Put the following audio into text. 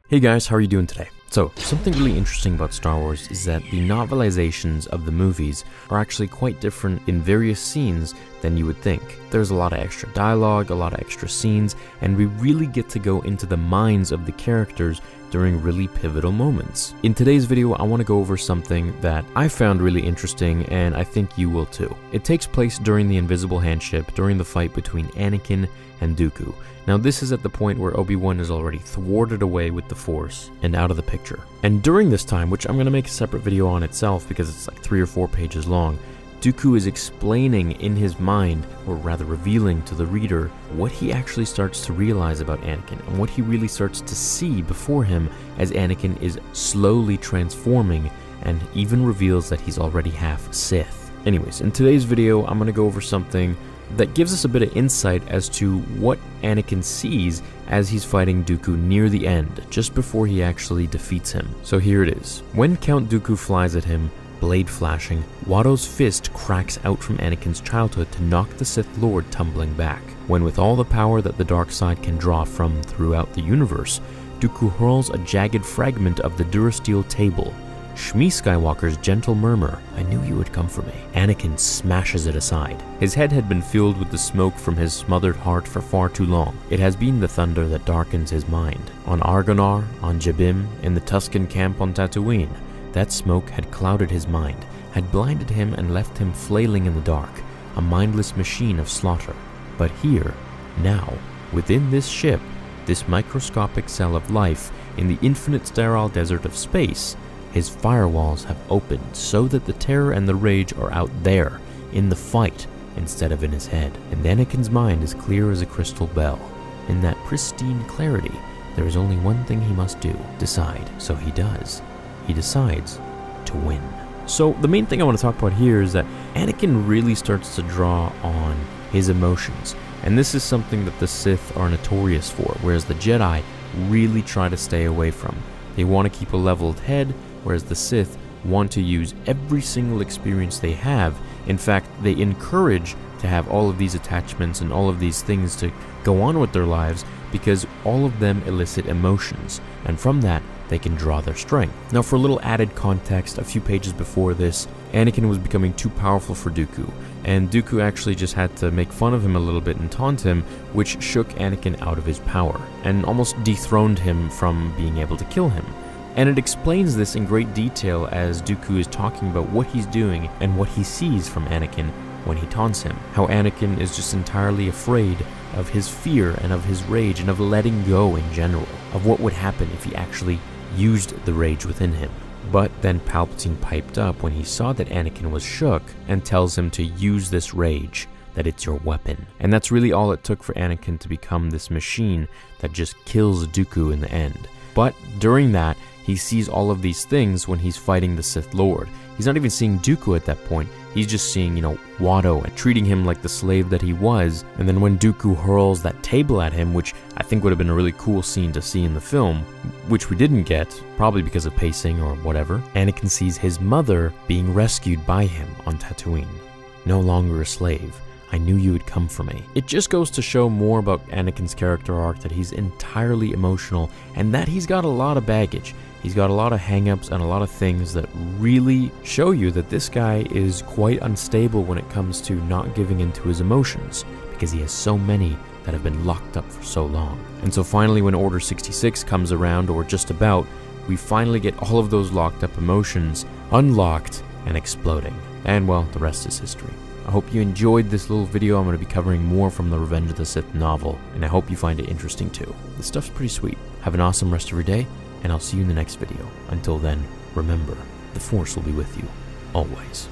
Hey guys, how are you doing today? So, something really interesting about Star Wars is that the novelizations of the movies are actually quite different in various scenes than you would think. There's a lot of extra dialogue, a lot of extra scenes, and we really get to go into the minds of the characters during really pivotal moments. In today's video, I want to go over something that I found really interesting, and I think you will too. It takes place during the Invisible Handship, during the fight between Anakin and Dooku. Now this is at the point where Obi-Wan is already thwarted away with the Force and out of the picture. And during this time, which I'm going to make a separate video on itself because it's like 3 or 4 pages long, Dooku is explaining in his mind, or rather revealing to the reader, what he actually starts to realize about Anakin and what he really starts to see before him as Anakin is slowly transforming, and even reveals that he's already half Sith. Anyways, in today's video, I'm going to go over something that gives us a bit of insight as to what Anakin sees as he's fighting Dooku near the end, just before he actually defeats him. So here it is. When Count Dooku flies at him, blade flashing, Watto's fist cracks out from Anakin's childhood to knock the Sith Lord tumbling back. When with all the power that the dark side can draw from throughout the universe, Dooku hurls a jagged fragment of the Durasteel table. Shmi Skywalker's gentle murmur, "I knew you would come for me." Anakin smashes it aside. His head had been filled with the smoke from his smothered heart for far too long. It has been the thunder that darkens his mind. On Argonar, on Jabim, in the Tusken camp on Tatooine, that smoke had clouded his mind, had blinded him and left him flailing in the dark, a mindless machine of slaughter. But here, now, within this ship, this microscopic cell of life, in the infinite sterile desert of space, his firewalls have opened so that the terror and the rage are out there, in the fight, instead of in his head. And Anakin's mind is clear as a crystal bell. In that pristine clarity, there is only one thing he must do: decide. So he does. He decides to win. So the main thing I want to talk about here is that Anakin really starts to draw on his emotions. And this is something that the Sith are notorious for, whereas the Jedi really try to stay away from. They want to keep a leveled head, whereas the Sith want to use every single experience they have. In fact, they encourage to have all of these attachments and all of these things to go on with their lives because all of them elicit emotions, and from that, they can draw their strength. Now, for a little added context, a few pages before this, Anakin was becoming too powerful for Dooku, and Dooku actually just had to make fun of him a little bit and taunt him, which shook Anakin out of his power, and almost dethroned him from being able to kill him. And it explains this in great detail as Dooku is talking about what he's doing and what he sees from Anakin when he taunts him. How Anakin is just entirely afraid of his fear and of his rage and of letting go in general, of what would happen if he actually used the rage within him. But then Palpatine piped up when he saw that Anakin was shook and tells him to use this rage, that it's your weapon. And that's really all it took for Anakin to become this machine that just kills Dooku in the end. But during that, he sees all of these things when he's fighting the Sith Lord. He's not even seeing Dooku at that point. He's just seeing, Watto and treating him like the slave that he was. And then when Dooku hurls that table at him, which I think would have been a really cool scene to see in the film, which we didn't get, probably because of pacing or whatever, Anakin sees his mother being rescued by him on Tatooine. No longer a slave. I knew you would come for me. It just goes to show more about Anakin's character arc, that he's entirely emotional and that he's got a lot of baggage. He's got a lot of hang-ups and a lot of things that really show you that this guy is quite unstable when it comes to not giving into his emotions, because he has so many that have been locked up for so long. And so finally, when Order 66 comes around, or just about, we finally get all of those locked up emotions unlocked and exploding. And well, the rest is history. I hope you enjoyed this little video. I'm going to be covering more from the Revenge of the Sith novel, and I hope you find it interesting too. This stuff's pretty sweet. Have an awesome rest of your day, and I'll see you in the next video. Until then, remember, the Force will be with you, always.